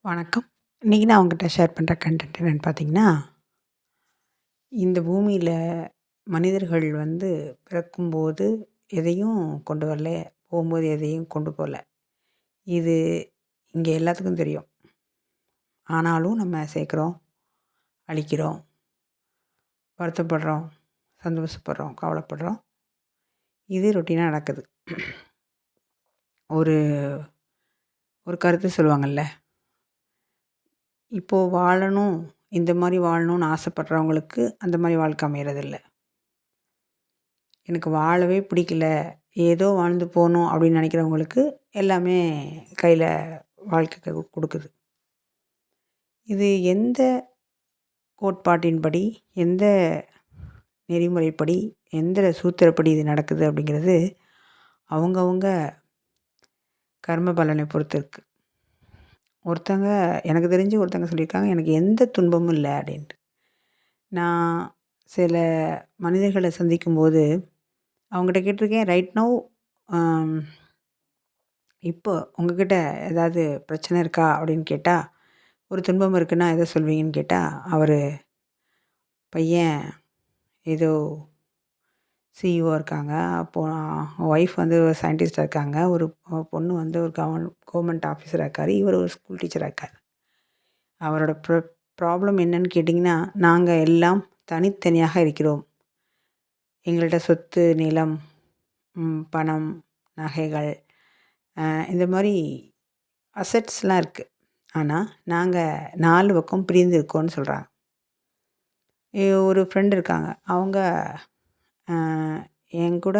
வணக்கம். இன்றைக்கி நான் உங்ககிட்ட ஷேர் பண்ணுற கன்டென்ட் என்னென்னு பார்த்தீங்கன்னா, இந்த பூமியில மனிதர்கள் பிறக்கும்போது எதையும் கொண்டு வரல, போகும்போது எதையும் கொண்டு போகல. இது இங்கே எல்லாத்துக்கும் தெரியும். ஆனாலும் நம்ம சேர்க்குறோம், அழிக்கிறோம், வருத்தப்படுறோம், சந்தோஷப்படுறோம், கவலைப்படுறோம். இது ரொட்டீனாக நடக்குது. ஒரு ஒரு கருத்து சொல்லுவாங்கள்ல, இப்போது வாழணும், இந்த மாதிரி வாழணும்னு ஆசைப்படுறவங்களுக்கு அந்த மாதிரி வாழ்க்கை அமையறதில்ல. எனக்கு வாழவே பிடிக்கல, ஏதோ வாழ்ந்து போகணும் அப்படின்னு நினைக்கிறவங்களுக்கு எல்லாமே கையில் வாழ்க்கை கொடுக்குது. இது எந்த கோட்பாட்டின்படி, எந்த நெறிமுறைப்படி, எந்த சூத்திரப்படி இது நடக்குது அப்படிங்கிறது அவங்கவுங்க கர்ம பலனை பொறுத்து இருக்குது. எனக்கு தெரிஞ்சு ஒருத்தங்க சொல்லியிருக்காங்க, எனக்கு எந்த துன்பமும் இல்லை அப்படின்ட்டு. நான் சில மனிதர்களை சந்திக்கும்போது அவங்ககிட்ட கேட்டிருக்கேன், ரைட் நவ் இப்போ உங்ககிட்ட ஏதாவது பிரச்சனை இருக்கா அப்படின்னு கேட்டால், ஒரு துன்பம் இருக்குன்னா எதை சொல்வீங்கன்னு கேட்டால், அவர் பையன் ஏதோ சிஇஓ இருக்காங்க, ஒய்ஃப் ஒரு சயின்டிஸ்டாக இருக்காங்க, ஒரு பொண்ணு ஒரு கவர்மெண்ட் ஆஃபீஸராக இருக்கார், இவர் ஒரு ஸ்கூல் டீச்சராக இருக்கார். அவரோட ப்ராப்ளம் என்னன்னு கேட்டிங்கன்னா, நாங்கள் எல்லாம் தனித்தனியாக இருக்கிறோம். எங்கள்கிட்ட சொத்து, நிலம், பணம், நகைகள், இந்த மாதிரி அசெட்ஸ்லாம் இருக்குது. ஆனால் நாங்கள் 4 பக்கம் பிரிந்து இருக்கோம்னு சொல்கிறாங்க. ஒரு ஃப்ரெண்ட் இருக்காங்க, அவங்க என் கூட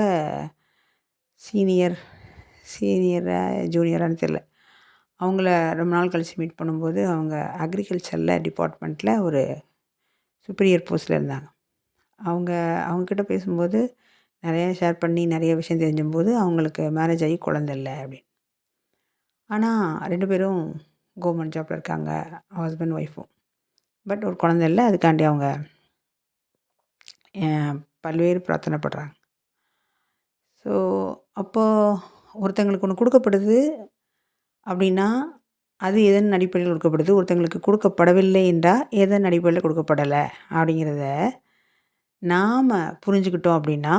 சீனியரா ஜூனியரான்னு தெரில. அவங்கள ரொம்ப நாள் கழித்து மீட் பண்ணும்போது அவங்க அக்ரிகல்ச்சரில் டிபார்ட்மெண்ட்டில் ஒரு சுப்பீரியர் போஸ்ட்டில் இருந்தாங்க. அவங்கக்கிட்ட பேசும்போது நிறையா ஷேர் பண்ணி நிறைய விஷயம் தெரிஞ்சும்போது அவங்களுக்கு மேரேஜ் ஆகி குழந்த இல்லை அப்படின்னு. ஆனால் 2 பேரும் கவர்மெண்ட் ஜாப்பில் இருக்காங்க, ஹஸ்பண்ட் ஒய்ஃபும். பட் ஒரு குழந்த இல்லை. அதுக்காண்டி அவங்க பல்வேறு பிரார்த்தனைப்படுறாங்க. ஸோ அப்போது ஒருத்தங்களுக்கு ஒன்று கொடுக்கப்படுது அப்படின்னா, அது எதன் அடிப்படையில் கொடுக்கப்படுது, ஒருத்தங்களுக்கு கொடுக்கப்படவில்லை என்றால் எதன் அடிப்படையில் கொடுக்கப்படலை அப்படிங்கிறத நாம் புரிஞ்சுக்கிட்டோம் அப்படின்னா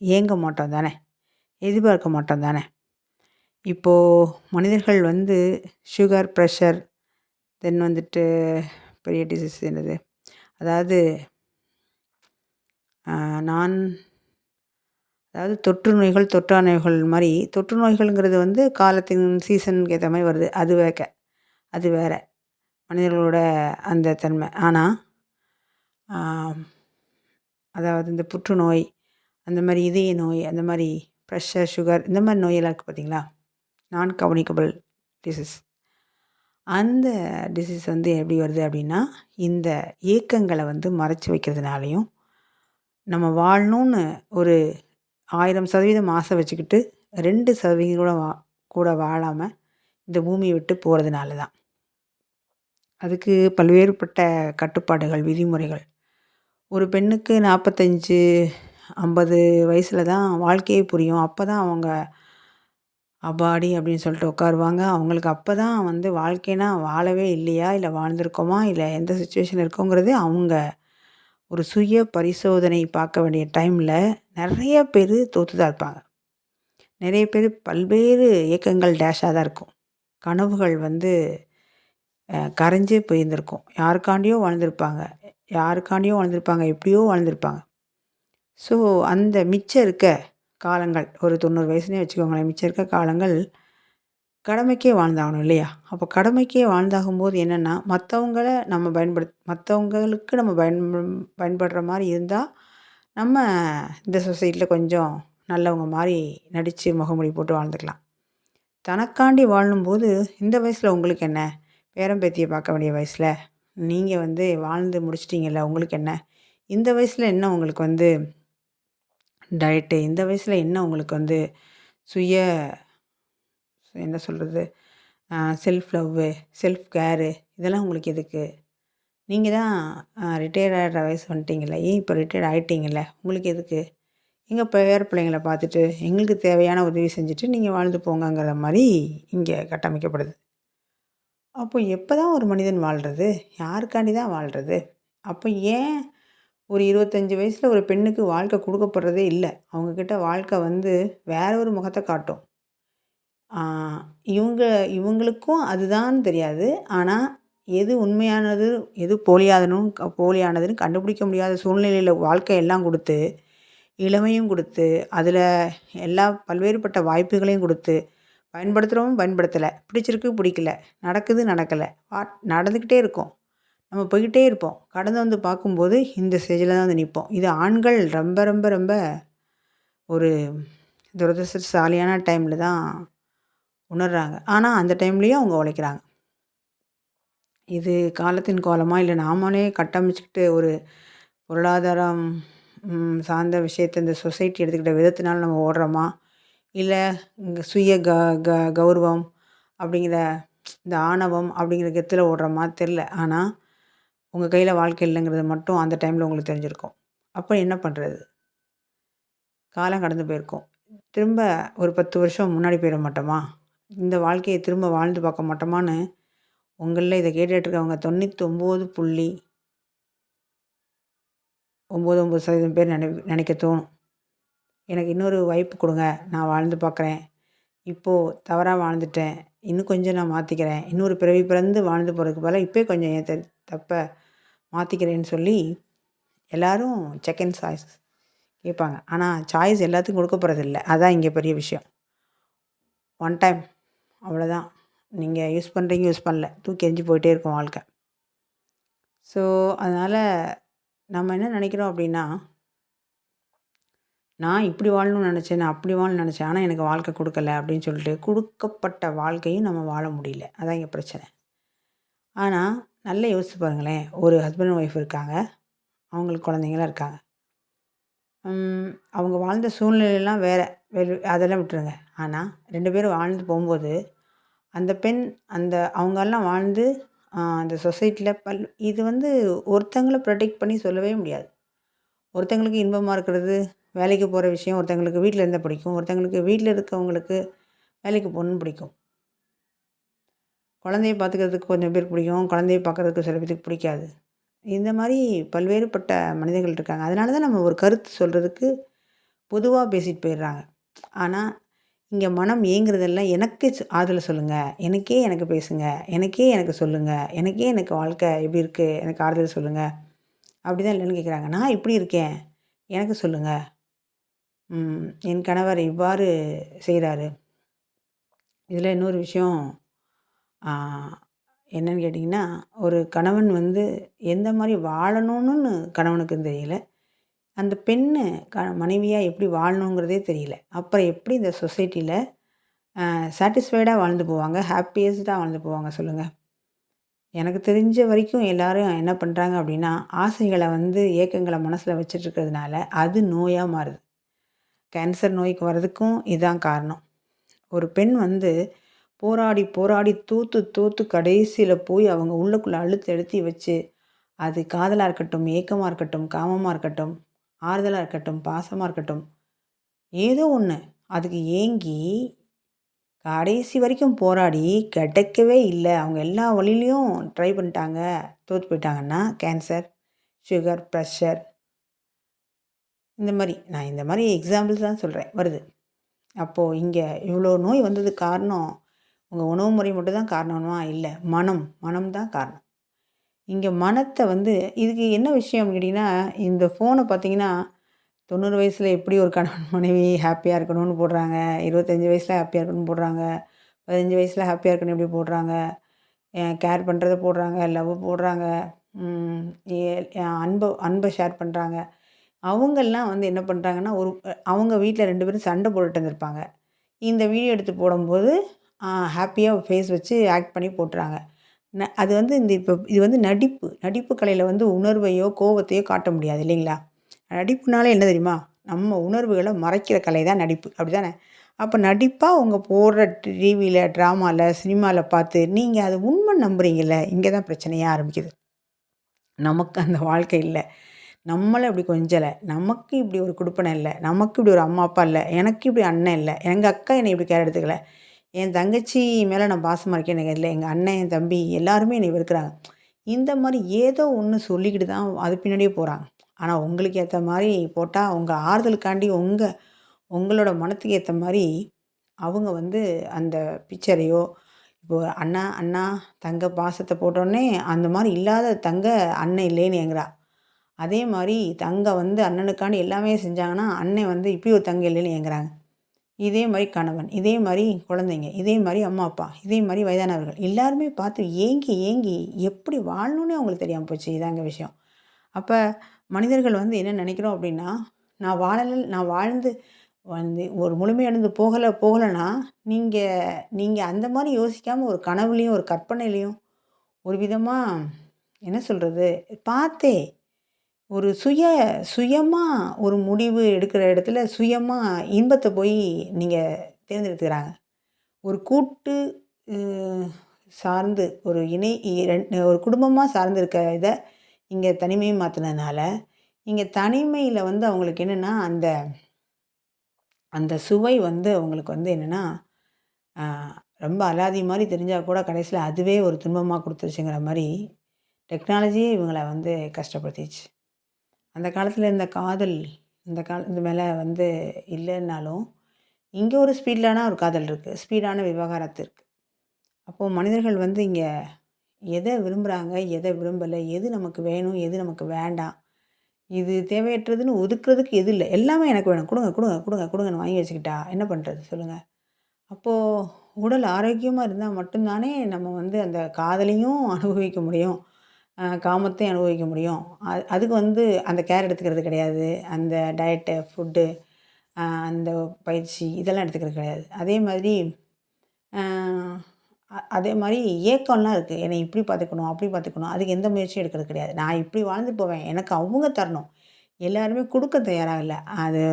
ஏங்க மாட்டோம் தானே, எதிர்பார்க்க மாட்டோம் தானே. இப்போது மனிதர்கள் சுகர், ப்ரெஷர், தென் பெரிய டிசீஸ் என்னது, அதாவது அதாவது தொற்று நோய்கள், தொற்றா நோய்கள் மாதிரி. தொற்று நோய்கள்ங்கிறது காலத்தின் சீசனுக்கு ஏற்ற மாதிரி வருது, அது வேறு மனிதர்களோட அந்த தன்மை. ஆனால் அதாவது இந்த புற்றுநோய், அந்த மாதிரி இதய நோய், அந்த மாதிரி ப்ரெஷர், சுகர், இந்த மாதிரி நோயெல்லாம் இருக்குது பார்த்திங்களா, நான் கம்யூனிகபிள் டிசீஸ். அந்த டிசீஸ் எப்படி வருது அப்படின்னா, இந்த ஏக்கங்களை மறைச்சி வைக்கிறதுனாலையும், நம்ம வாழணும்னு ஒரு 1000% ஆசை வச்சுக்கிட்டு 2% கூட வாழாமல் இந்த பூமியை விட்டு போகிறதுனால தான். அதுக்கு பல்வேறுபட்ட கட்டுப்பாடுகள், விதிமுறைகள். ஒரு பெண்ணுக்கு 45, 50 வயசில் தான் வாழ்க்கையே புரியும். அப்போ தான் அவங்க அப்பாடி அப்படின்னு சொல்லிட்டு உட்காருவாங்க. அவங்களுக்கு அப்போ தான் வாழ்க்கைனா வாழவே இல்லையா, இல்லை வாழ்ந்திருக்கோமா, இல்லை எந்த சுச்சுவேஷன் இருக்கோங்கிறது அவங்க ஒரு சுய பரிசோதனை பார்க்க வேண்டிய டைமில் நிறைய பேர் தோற்று தான் இருப்பாங்க. நிறைய பேர் பல்வேறு இயக்கங்கள் டேஷாக தான் இருக்கும். கனவுகள் கரைஞ்சே போயிருந்திருக்கும். யாருக்காண்டியோ வாழ்ந்திருப்பாங்க, எப்படியோ வாழ்ந்திருப்பாங்க. ஸோ அந்த மிச்சம் இருக்க காலங்கள், ஒரு 90 வயசுனே வச்சுக்கோங்களேன், மிச்சம் இருக்க காலங்கள் கடமைக்கே வாழ்ந்தாகணும் இல்லையா. அப்போ கடமைக்கே வாழ்ந்தாகும்போது என்னென்னா, மற்றவங்களுக்கு நம்ம பயன்படுற மாதிரி இருந்தால் நம்ம இந்த சொசைட்டியில் கொஞ்சம் நல்லவங்க மாதிரி நடித்து முகமூடி போட்டு வாழ்ந்துக்கலாம். தனக்காண்டி வாழும்போது இந்த வயசில் உங்களுக்கு என்ன, பேரன் பேத்தியை பார்க்க வேண்டிய வயசில் நீங்கள் வாழ்ந்து முடிச்சிட்டிங்கல்ல, உங்களுக்கு என்ன, இந்த வயசில் என்ன உங்களுக்கு டயட்டு, இந்த வயசில் என்ன உங்களுக்கு சுய என்ன சொல்கிறது, செல்ஃப் லவ்வு, செல்ஃப் கேரு, இதெல்லாம் உங்களுக்கு எதுக்கு? நீங்கள் தான் ரிட்டையர்ட் ஆகிற வயசு வந்துட்டிங்கல்ல, ஏன் இப்போ ரிட்டையர்ட் ஆகிட்டிங்கல்ல, உங்களுக்கு எதுக்கு? எங்கள் பேர பிள்ளைங்களை பார்த்துட்டு எங்களுக்கு தேவையான உதவி செஞ்சுட்டு நீங்கள் வாழ்ந்து போங்கங்கிற மாதிரி இங்கே கட்டமைக்கப்படுது. அப்போ எப்போ தான் ஒரு மனிதன் வாழ்றது? யாருக்காண்டி தான் வாழ்றது? அப்போ ஏன் ஒரு 25 வயசில ஒரு பெண்ணுக்கு வாழ்க்கை குடுக்கப்படுறதே இல்ல? அவங்கக்கிட்ட வாழ்க்கை வந்து வேற ஒரு முகத்த காட்டும். ஆ இவங்க இவங்களுக்கும் அதுதான்னு தெரியாது. ஆனா, எது உண்மையானது, எது போலியானதுன்னு கண்டுபிடிக்க முடியாத சூழ்நிலையில வாழ்க்கை எல்லாம் குடுத்து, இளமையும் குடுத்து, அதில எல்லா பல்வேறுபட்ட வாய்ப்புகளையும் குடுத்து, பயன்படுத்துறவன் பயன்படுத்தல. பிடிச்சிருக்கு, பிடிக்கல. நடக்குது, நடக்கல. நடந்துக்கிட்டே இருக்கும். நம்ம போய்க்கிட்டே இருப்போம். கடந்து வந்து பார்க்கும்போது, இந்த ஸ்டேஜில தான் வந்து நிப்போம். இது ஆண்கள் ரொம்ப, ரொம்ப, ரொம்ப ஒரு துரதிர்ஷ்டசாலியான டைம்ல தான் உணர்றாங்க. ஆனா, அந்த டைம்லயும் அவங்க உழைக்கிறாங்க. இது காலத்தின் கோலமா? இல்ல நாமளே கட்டமைச்சுக்கிட்டு ஒரு பொருளாதாரம் சார்ந்த விஷயத்த இந்த சொசைட்டி எடுத்துக்கிட்ட விதத்தினால நம்ம ஓடுறோமா? இல்ல இங்க சுய க க கௌரவம் அப்படிங்கிற இந்த ஆணவம் அப்படிங்கிற கெத்துல ஓடுறோமா தெரில. ஆனா, உங்க கையில வாழ்க்கை இல்லைங்கிறது மட்டும் அந்த டைம்ல உங்களுக்கு தெரிஞ்சிருக்கும். அப்ப என்ன பண்றது? காலம் கடந்து போயிருக்கும். திரும்ப ஒரு 10 வருஷம் முன்னாடி போயிட மாட்டோமா? இந்த வாழ்க்கைய திரும்ப வாழ்ந்து பார்க்க மாட்டோமான்னு, உங்கள்ல இத கேட்டுட்டு இருக்கவங்க 99.99% பேர் நெனைக்க தோணும். எனக்கு இன்னொரு வாய்ப்பு குடுங்க. நான் வாழ்ந்து பார்க்குறேன். இப்போ தவறா வாழ்ந்துட்டேன். இன்னும் கொஞ்சம் நான் மாத்திக்கிறேன். இன்னொரு பிறவி பிறந்து வாழ்ந்து போறதுக்கு பதிலா இப்பயே கொஞ்சம் என் தப்ப மாத்திக்கிறேன்னு சொல்லி எல்லாரும் செகண்ட் சாய்ஸ் கேட்பாங்க. ஆனா சாய்ஸ் எல்லாத்துக்கும் கொடுக்க போறதில்ல. அதான் இங்க பெரிய விஷயம். ஒன் டைம் அவ்வளோதான். நீங்க யூஸ் பண்றீங்க, யூஸ் பண்ணல. தூக்கி எறிஞ்சு போயிட்டே இருக்கும் வாழ்க்கை. ஸோ, அதனால நம்ம என்ன நெனைக்கிறோம் அப்படின்னா, நான் இப்படி வாழணும்னு நெனச்சேன், நான் அப்படி வாழணும்னு நெனச்சேன். ஆனா எனக்கு வாழ்க்கை குடுக்கல அப்படின்னு சொல்லிட்டு, குடுக்கப்பட்ட வாழ்க்கையும் நம்ம வாழ முடியல. அதான் இங்க பிரச்சனை. ஆனா, நல்லா யோசிச்சு பாருங்களேன். ஒரு ஹஸ்பண்ட் அண்ட் ஒய்ஃப் இருக்காங்க. அவங்களுக்கு குழந்தைங்கலாம் இருக்காங்க. அவங்க வாழ்ந்த சூழ்நிலைலாம் வேற. அதெல்லாம் விட்டுருங்க. ஆனா, 2 பேரும் வாழ்ந்து போம்போது, அந்த பெண் அவங்கலாம் வாழ்ந்து அந்த சொசைட்டில இது வந்து ஒருத்தங்கள ப்ரொடெக்ட் பண்ணி சொல்லவே முடியாது. ஒருத்தங்களுக்கு இன்பமா இருக்கிறது, வேலைக்கு போற விஷயம், ஒருத்தங்களுக்கு வீட்ல இருந்தா பிடிக்கும். ஒருத்தங்களுக்கு வீட்ல இருக்கவங்களுக்கு வேலைக்கு போகணும்னு பிடிக்கும். குழந்தைய பார்த்துக்கிறதுக்கு கொஞ்சம் பேருக்கு பிடிக்கும். குழந்தைய பார்க்குறதுக்கு சில பேத்துக்கு பிடிக்காது. இந்த மாரி பல்வேறுபட்ட மனிதர்கள் இருக்காங்க. அதனால தான் நம்ம ஒரு கருத்து சொல்றதுக்கு பொதுவா பேசிட்டு போயிடுறாங்க. ஆனா, இங்க மனம் ஏங்குறதெல்லாம் எனக்கு ஆறுதல் சொல்லுங்க. எனக்கு பேசுங்க. எனக்கு சொல்லுங்க. எனக்கு வாழ்க்கை எப்படி இருக்கு? எனக்கு ஆறுதல் சொல்லுங்க. அப்படிதான் எல்லாரும் கேட்குறாங்க. நான் இப்படி இருக்கேன். எனக்கு சொல்லுங்க. என் கணவர் இவ்வாறு செய்றாரு. இதில இன்னொரு விஷயம் ஆ என்னன்னு கேட்டிங்கன்னா, ஒரு கணவன் வந்து எந்த மாரி வாழணும்னு கணவனுக்கு தெரியல. அந்த பெண்ணு மனைவியா எப்படி வாழணுங்கிறதே தெரியல. அப்புறம் எப்படி இந்த சொசைட்டில சாட்டிஸ்ஃபைடா வாழ்ந்து போவாங்க? ஹாப்பியஸ்ட்டா வாழ்ந்து போவாங்க சொல்லுங்க? எனக்கு தெரிஞ்ச வரைக்கும் எல்லாரும் என்ன பண்றாங்க அப்படின்னா, ஆசைகள வந்து ஏக்கங்கள மனசுல வச்சுட்டு இருக்கிறதுனால, அது நோயா மாறுது. கேன்சர் நோய்க்கு வர்றதுக்கும் இதான் காரணம். ஒரு பெண் வந்து போராடி, போராடி தோத்து, தோத்து கடைசியில போய் அவங்க உள்ளுக்குள்ள அழுத்தி வச்சு, அது காதலா இருக்கட்டும், ஏக்கமா இருக்கட்டும், காமமா இருக்கட்டும், ஆறுதலா இருக்கட்டும், பாசமா இருக்கட்டும், ஏதோ ஒண்ணு. அதுக்கு ஏங்கி கடைசி வரைக்கும் போராடி கிடைக்கவே இல்ல. அவங்க எல்லா வழியிலயும் ட்ரை பண்ணிட்டாங்க. தோத்து போயிட்டாங்கன்னா, கேன்சர், சுகர், பிரஷர் நான் இந்த மாரி எக்ஸாம்பிள்ஸ் தான் சொல்றேன். வருது. அப்போ இங்க இவ்வளோ நோய் வந்ததுக்கு காரணம், உங்க உணவு முறை மட்டும் தான் காரணமா? இல்ல. மனம் தான் காரணம். இங்க மனத்த வந்து இதுக்கு என்ன விஷயம் அப்படின்னு கேட்டிங்கன்னா, இந்த ஃபோன பார்த்தீங்கன்னா, 90 வயசுல எப்படி ஒரு கணவன் மனைவி ஹேப்பியா இருக்கணும்னு போடுறாங்க. 25 வயசுல ஹேப்பியா இருக்கணும்னு போடுறாங்க. 15 வயசுல ஹேப்பியா இருக்கணும் எப்படி போடுறாங்க. கேர் பண்ணுறத போடுறாங்க, லவ் போடுறாங்க, ம் எ அன்ப ஷேர் பண்ணுறாங்க. அவங்கெல்லாம் வந்து என்ன பண்ணுறாங்கன்னா, அவங்க வீட்ல 2 பேரும் சண்டை போட்டுட்டு இருந்திருப்பாங்க. இந்த வீடியோ எடுத்து போடும்போது, ஹேப்பியா ஃபேஸ் வச்சு ஆக்ட் பண்ணி போட்டுறாங்க. அது வந்து இது வந்து நடிப்பு. நடிப்பு கலையில வந்து உணர்வையோ, கோவத்தையோ காட்ட முடியாது இல்லைங்களா? நடிப்புனாலே என்ன தெரியுமா? நம்ம உணர்வுகள மறைக்கிற கலை தான் நடிப்பு. அப்படிதானே? அப்ப நடிப்பா அவங்க போடுற டிவில, ட்ராமால, சினிமால பார்த்து, நீங்க அது உண்மை நம்புறீங்கல்ல, இங்க தான் பிரச்சனையே ஆரம்பிக்குது. நமக்கு அந்த வாழ்க்கை இல்ல. நம்மள இப்படி கொஞ்சல. நமக்கு இப்படி ஒரு குடுப்பன இல்ல. நமக்கு இப்படி ஒரு அம்மா, அப்பா இல்ல. எனக்கு இப்படி அண்ணன் இல்ல. எங்க அக்கா என்னை இப்படி கேர் எடுத்துக்கல. என் தங்கச்சி மேலே நான் பாசமாக இருக்கேன் எனக்கு இல்லை, எங்கள் அண்ணன், என் தம்பி எல்லாருமே என்னை வெறுக்கிறாங்க. இந்த மாரி ஏதோ ஒண்ணு சொல்லிக்கிட்டு தான் அது பின்னாடியே போறாங்க. ஆனா உங்களுக்கு ஏத்த மாரி போட்டா, உங்க ஆறுதலுக்காண்டி உங்களோட மனத்துக்கு ஏத்த மாரி அவங்க வந்து அந்த பிக்சரையோ, இப்போ அண்ணா அண்ணா தங்க பாசத்த போட்டோனே, அந்த மாரி இல்லாத தங்க அண்ணன் இல்லேன்னு ஏங்குறா. அதே மாரி தங்க வந்து அண்ணனுக்காண்டி எல்லாமே செஞ்சாங்கன்னா, அண்ணன் வந்து இப்படி ஒரு தங்க இல்லேன்னு ஏங்குறாங்க. இதே மாரி கணவன், இதே மாரி குழந்தைங்க, இதே மாரி அம்மா, அப்பா, இதே மாரி வயதானவர்கள் எல்லாருமே பார்த்து ஏங்கி, ஏங்கி எப்படி வாழணும்னே அவங்களுக்கு தெரியாம போச்சு. இதாங்க விஷயம். அப்ப மனிதர்கள் வந்து என்ன நினைக்கிறோம் அப்படின்னா, நான் வாழ்ந்து வந்து ஒரு முழுமையடைந்து போகலன்னா, நீங்க நீங்க அந்த மாரி யோசிக்காம ஒரு கனவுலயும், ஒரு கற்பனையிலயும் ஒரு விதமா என்ன சொல்றது? பார்த்தே ஒரு சுயமா ஒரு முடிவு எடுக்கிற இடத்துல சுயமா இன்பத்த போய் நீங்க தேர்ந்தெடுத்துக்கிறாங்க. ஒரு கூட்டு அ சார்ந்து ஒரு இணை 2 ஒரு குடும்பமா சார்ந்து இருக்க இத இங்க தனிமைமாத்துனதுனால, இங்க தனிமையில வந்து அவங்களுக்கு என்னன்னா, அந்த அந்த சுவை வந்து அவங்களுக்கு வந்து என்னன்னா, அ ரொம்ப அலாதி மாரி தெரிஞ்சா கூட கடைசியில அதுவே ஒரு துன்பமா குடுத்துருச்சுங்கிற மாரி, டெக்னாலஜியே இவங்கள வந்து கஷ்டப்படுத்திருச்சு. அந்த காலத்துல இருந்த காதல், இந்த காலத்து மேல வந்து இல்லன்னாலும், இங்க ஒரு ஸ்பீடான ஒரு காதல் இருக்கு. ஸ்பீடான விவாகரத்து இருக்கு. அப்போ மனிதர்கள் வந்து இங்க எத விரும்புறாங்க, எத விரும்பல, எது நமக்கு வேணும், எது நமக்கு வேண்டாம், இது தேவையற்றதுன்னு ஒதுக்குறதுக்கு எது இல்ல. எல்லாமே எனக்கு வேணும். குடுங்க, குடுங்க, குடுங்க, குடுங்கன்னு வாங்கி வச்சுக்கிட்டா என்ன பண்றது சொல்லுங்க? அப்போ உடல் ஆரோக்கியமா இருந்தா மட்டும் தானே நம்ம வந்து அந்த காதலையும் அனுபவிக்க முடியும். காமத்தையும் அனுபவிக்க முடியும். அதுக்கு வந்து அந்த கேர் எடுத்துக்கிறது கிடையாது. அந்த டயட்டு, ஃபுட்டு, அந்த பயிற்சி இதெல்லாம் எடுத்துக்கிறது கிடையாது. அதே மாதிரி அ அதே மாரி ஏக்கம்லாம் இருக்கு. என்னை இப்படி பார்த்துக்கணும், அப்படி பார்த்துக்கணும். அதுக்கு எந்த முயற்சியும் எடுக்கிறது கிடையாது. நான் இப்படி வாழ்ந்துட்டு போவேன். எனக்கு அவங்க தரணும். எல்லாருமே குடுக்க தயாரா இல்ல. அது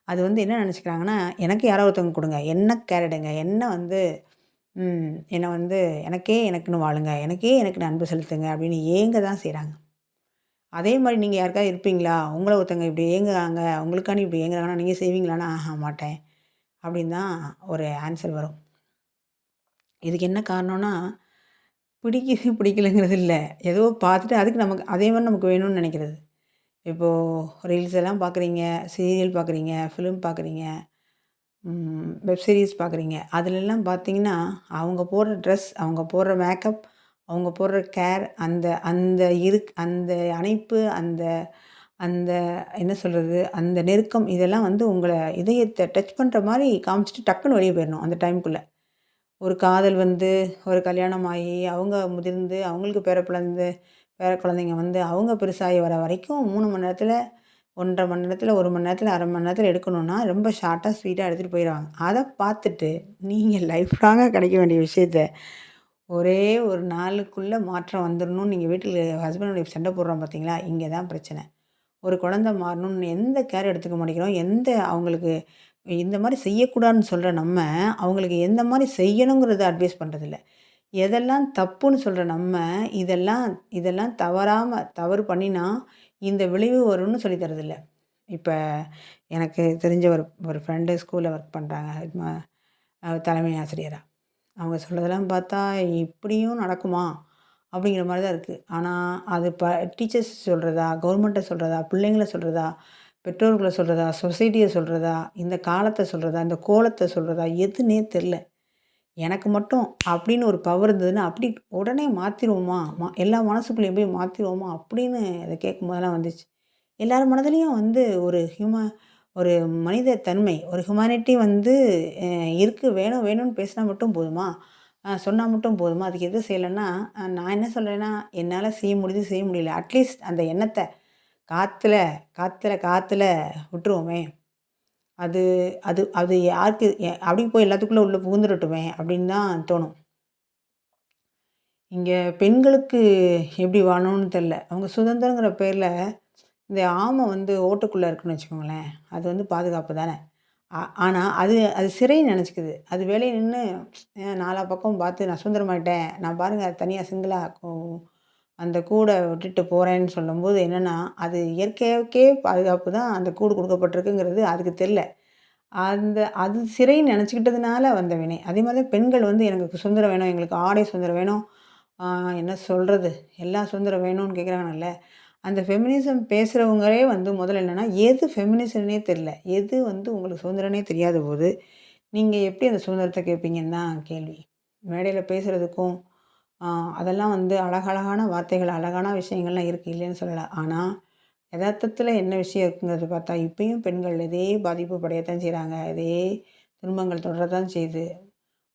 அது வந்து என்ன நெனச்சுக்கிறாங்கன்னா, எனக்கு யாரோ ஒருத்தவங்க குடுங்க. என்ன கேர் எடுங்க. என்ன வந்து என்ன வந்து எனக்குன்னு வாழுங்க. எனக்குன்னு அன்பு செலுத்துங்க அப்படின்னு ஏங்க தான் செய்றாங்க. அதே மாரி நீங்க யாருக்காவது இருப்பீங்களா? உங்கள ஒருத்தவங்க இப்படி ஏங்குறாங்க, உங்களுக்காண்டி இப்படி ஏங்குறாங்கன்னா, நீங்க செய்வீங்களான்னா, மாட்டேன். அப்படின்னு தான் ஒரு ஆன்சர் வரும். இதுக்கு என்ன காரணம்னா, பிடிக்குது, பிடிக்கலங்கிறது இல்ல. ஏதோ பார்த்துட்டு அதுக்கு நமக்கு அதே மாரி நமக்கு வேணும்னு நெனைக்கிறது. இப்போ ரீல்ஸ் எல்லாம் பார்க்குறீங்க, சீரியல் பார்க்குறீங்க, ஃபிலிம் பார்க்குறீங்க, வெப் சீரிஸ் பார்க்குறீங்க. அதுலலாம் பார்த்தீங்கன்னா, அவங்க போடுற ட்ரெஸ், அவங்க போடுற மேக்கப், அவங்க போடுற கேர், அந்த அந்த அந்த அணைப்பு, அந்த அந்த என்ன சொல்றது? அந்த நெருக்கம் இதெல்லாம் வந்து உங்கள இதயத்த டச் பண்ற மாரி காமிச்சுட்டு டக்குனு வெளிய போயிரணும், அந்த டைம்க்குள்ள. ஒரு காதல் வந்து, ஒரு கல்யாணம் ஆகி, அவங்க முதிர்ந்து, அவங்களுக்கு பேர குழந்தைங்க வந்து, அவங்க பெருசாகி வர வரைக்கும் 3 மணி நேரத்தில, 1 1/2 மணி நேரத்தில, 1 மணி நேரத்தில, 1/2 மணி நேரத்தில எடுக்கணும்னா, ரொம்ப ஷார்ட்டா, ஸ்வீட்டா எடுத்துட்டு போயிருவாங்க. அத பார்த்துட்டு, நீங்க லைஃப் லாங்கா கிடைக்க வேண்டிய விஷயத்த, ஒரே ஒரு நாளுக்குள்ள மாற்றம் வந்துரணும்னு நீங்க வீட்ல ஹஸ்பண்ட் அண்ட் ஒய்ஃப் சண்டை போடுறோம் பார்த்தீங்களா? இங்க தான் பிரச்சனை. ஒரு குழந்தை மாறணும்னு எந்த கேர் எடுத்துக்க மாட்டேங்கிறோம். அவங்களுக்கு இந்த மாரி செய்யக்கூடாதுன்னு சொல்ற நம்ம, அவங்களுக்கு எந்த மாரி செய்யணுங்கிறத அட்வைஸ் பண்றதில்ல. எதெல்லாம் தப்புன்னு சொல்ற நம்ம, இதெல்லாம் இதெல்லாம் தவறு பண்ணினா, இந்த விளைவு வரும்னு சொல்லி தர்றதில்ல. இப்ப எனக்கு தெரிஞ்ச ஒரு ஒரு ஃப்ரெண்டு ஸ்கூல்ல ஒர்க் பண்றாங்க. தலைமை ஆசிரியரா. அவங்க சொல்றதெல்லாம் பார்த்தா, இப்படியும் நடக்குமா? அப்படிங்கிற மாரி தான் இருக்கு. ஆனா, அது டீச்சர்ஸ் சொல்றதா, கவர்மெண்ட்ட சொல்றதா, பிள்ளைங்கள சொல்றதா, பெற்றோர்கள சொல்றதா, சொசைட்டிய சொல்றதா, இந்த காலத்த சொல்றதா, இந்த கோலத்த சொல்றதா, எதுன்னே தெர்ல. எனக்கு மட்டும் அப்படின்னு ஒரு பவர் இருந்ததுன்னா, அப்படி உடனே மாத்திருவோமா? எல்லா மனசுக்குள்ளேயும் போய் மாத்திருவோமா? அப்படின்னு அத கேட்கும்போதெல்லாம் வந்துச்சு. எல்லார் மனதிலயும் வந்து ஒரு மனித தன்மை, ஒரு ஹியூமானிட்டி வந்து அ இருக்கு. வேணும் வேணும்னு பேசினா மட்டும் போதுமா? சொன்னா மட்டும் போதுமா? அதுக்கு எதுவும் செய்யலன்னா, நான் என்ன சொல்றேன்னா, என்னால செய்ய முடியுது, செய்ய முடியல. அட்லீஸ்ட் அந்த எண்ணத்த காத்துல காத்துல காத்துல விட்டுருவோமே! அது அது அது யாருக்கு அப்படியே போய் எல்லாத்துக்குள்ள உள்ள புகுந்துறட்டுமே! அப்படின்னு தான் தோணும். இங்க பெண்களுக்கு எப்படி வாழணும்னு தெரியல. அவங்க சுதந்திரங்கிற பேர்ல இந்த ஆம வந்து ஓட்டுக்குள்ள இருக்குன்னு வச்சுக்கோங்களேன். அது வந்து பாதுகாப்பு தானே! ஆனா அது அது சிறைன்னு நெனச்சுக்குது. அது வெளிய நின்னு நாலா பக்கம் பார்த்து நான் சுதந்திரமாயிட்டேன். நான் பாருங்க தனியா சிங்கிளா அந்த கூட விட்டுட்டு போறேன்னு சொல்லும்போது என்னன்னா, அது இயற்கையாவுக்கே பாதுகாப்பு தான் அந்த கூடு குடுக்கப்பட்டிருக்குங்கிறது அதுக்கு தெரியல. அது சிறைன்னு நெனச்சுக்கிட்டதுனால வந்த வினை. அதே மாரி தான் பெண்கள் வந்து எனக்கு சுதந்திரம் வேணும், எங்களுக்கு ஆடை சுதந்திரம் வேணும், ஆ என்ன சொல்றது? எல்லா சுதந்திரம் வேணும்னு கேட்குறாங்கல்ல. அந்த ஃபெமினிசம் பேசுகிறவங்களே வந்து முதல்ல என்னன்னா, எது ஃபெமினிசம்னே தெரியல. எது வந்து உங்களுக்கு சுதந்திரம்னே தெரியாத போது, நீங்க எப்படி அந்த சுதந்திரத்த கேட்பீங்கன்னு தான் கேள்வி. மேடையில பேசுறதுக்கும், ஆ அதெல்லாம் வந்து அழகழகான வார்த்தைகள், அழகான விஷயங்கள்லாம் இருக்கு, இல்லைன்னு சொல்லல. ஆனா, எதார்த்தத்தில என்ன விஷயம் இருக்குங்கிறத பார்த்தா, இப்பயும் பெண்கள் இதே பாதிப்பு படையத்தான் செய்றாங்க. இதே துன்பங்கள் தொடரத்தான் செய்யுது.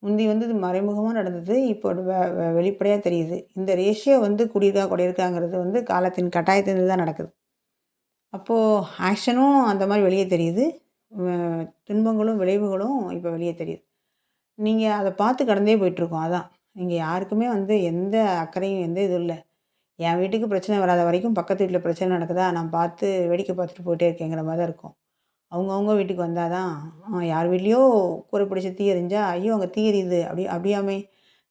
முந்தி வந்து இது மறைமுகமா நடந்தது. இப்போ வெ வெ வெளிப்படையா தெரியுது. இந்த ரேஷியோ வந்து கூடியிருக்கா, குறையிருக்காங்கிறது வந்து காலத்தின் கட்டாயத்தில தான் நடக்குது. அப்போ ஆக்ஷனும் அந்த மாரி வெளிய தெரியுது. வ துன்பங்களும், விளைவுகளும் இப்ப வெளிய தெரியுது. நீங்க அத பார்த்து கடந்தே போயிட்டுருக்கோம். அதான். நீங்க யாருக்குமே வந்து எந்த அக்கறையும், எந்த இதுவும் இல்ல. என் வீட்டுக்கு பிரச்சனை வராத வரைக்கும் பக்கத்து வீட்ல பிரச்சனை நடக்குதா, நான் பார்த்து வேடிக்கை பார்த்துட்டு போயிட்டே இருக்கேங்கிற மாரி தான் இருக்கும். அவங்கவங்க வீட்டுக்கு வந்தா தான், யார் வீட்லயோ கூரை பிடிச்சு தீ எரிஞ்சா, "ஐயோ! அங்க தீ எரியுது" அப்படியாமே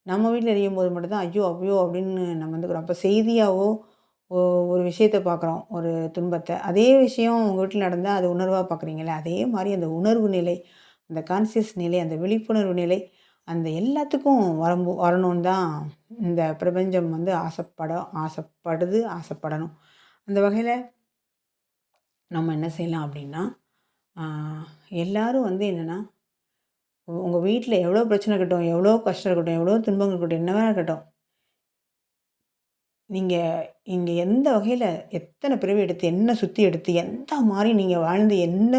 நம்ம வீட்ல எரியும்போது மட்டும் தான், "ஐயோ! ஐயோ!" அப்படின்னு நம்ம வந்துக்கிறோம். அப்ப செய்தியாவோ, ஒ ஒரு விஷயத்த பார்க்குறோம், ஒரு துன்பத்த. அதே விஷயம் உங்க வீட்ல நடந்தா, அது உணர்வா பார்க்குறீங்கல்ல, அதே மாரி அந்த உணர்வு நிலை, அந்த கான்ஷியஸ் நிலை, அந்த விழிப்புணர்வு நிலை, அந்த எல்லாத்துக்கும் வரணும்னு தான் இந்த பிரபஞ்சம் வந்து ஆசைப்படுது, ஆசைப்படணும். அந்த வகையில நம்ம என்ன செய்யலாம் அப்படின்னா, ஆ எல்லாரும் வந்து என்னன்னா, உங்க வீட்ல எவ்வளோ பிரச்சனை இருக்கட்டும், எவ்வளோ கஷ்டம் இருக்கட்டும், எவ்வளோ துன்பங்கள் இருக்கட்டும், என்ன வேணா இருக்கட்டும். நீங்க இங்க எந்த வகையில எத்தன பிறவி எடுத்து, என்ன சுத்தி எடுத்து, எந்த மாரி நீங்க வாழ்ந்து, என்ன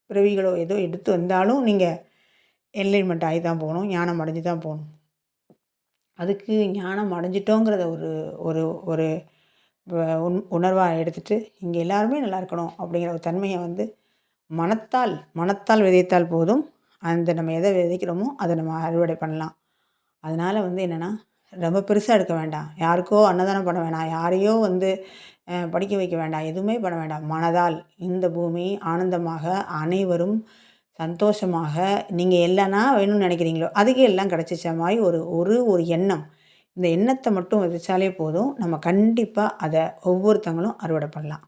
பிறவிகளோ ஏதோ எடுத்து வந்தாலும், நீங்க என்லைன்மென்ட் ஆகி தான் போணும். ஞானம் அடைஞ்சு தான் போணும். அதுக்கு ஞானம் அடைஞ்சிட்டோங்கிறத ஒரு ஒரு ஒரு வ உணர்வா எடுத்துட்டு, இங்க எல்லாருமே நல்லா இருக்கணும் அப்படிங்கிற ஒரு தன்மைய வந்து மனத்தால் மனத்தால் விதைத்தால் போதும். அந்த நம்ம எத விதைக்கிறோமோ, அத நம்ம அறுவடை பண்ணலாம். அதனால வந்து என்னன்னா, ரொம்ப பெருசா எடுக்க வேண்டாம். யாருக்கோ அன்னதானம் பண்ண வேணாம். யாரையோ வந்து படிக்க வைக்க வேண்டாம். எதுவுமே பண்ண வேண்டாம். மனதால் இந்த பூமி ஆனந்தமாக, அனைவரும் சந்தோஷமாக, நீங்க என்னன்னா வேணும்னு நெனைக்கிறீங்களோ, அதுக்கு எல்லாம் கிடைச்சிச்ச மாரி ஒரு ஒரு ஒரு எண்ணம். இந்த எண்ணத்த மட்டும் விதைச்சாலே போதும். நம்ம கண்டிப்பா அத ஒவ்வொருத்தங்களும் அறுவடை பண்ணலாம்.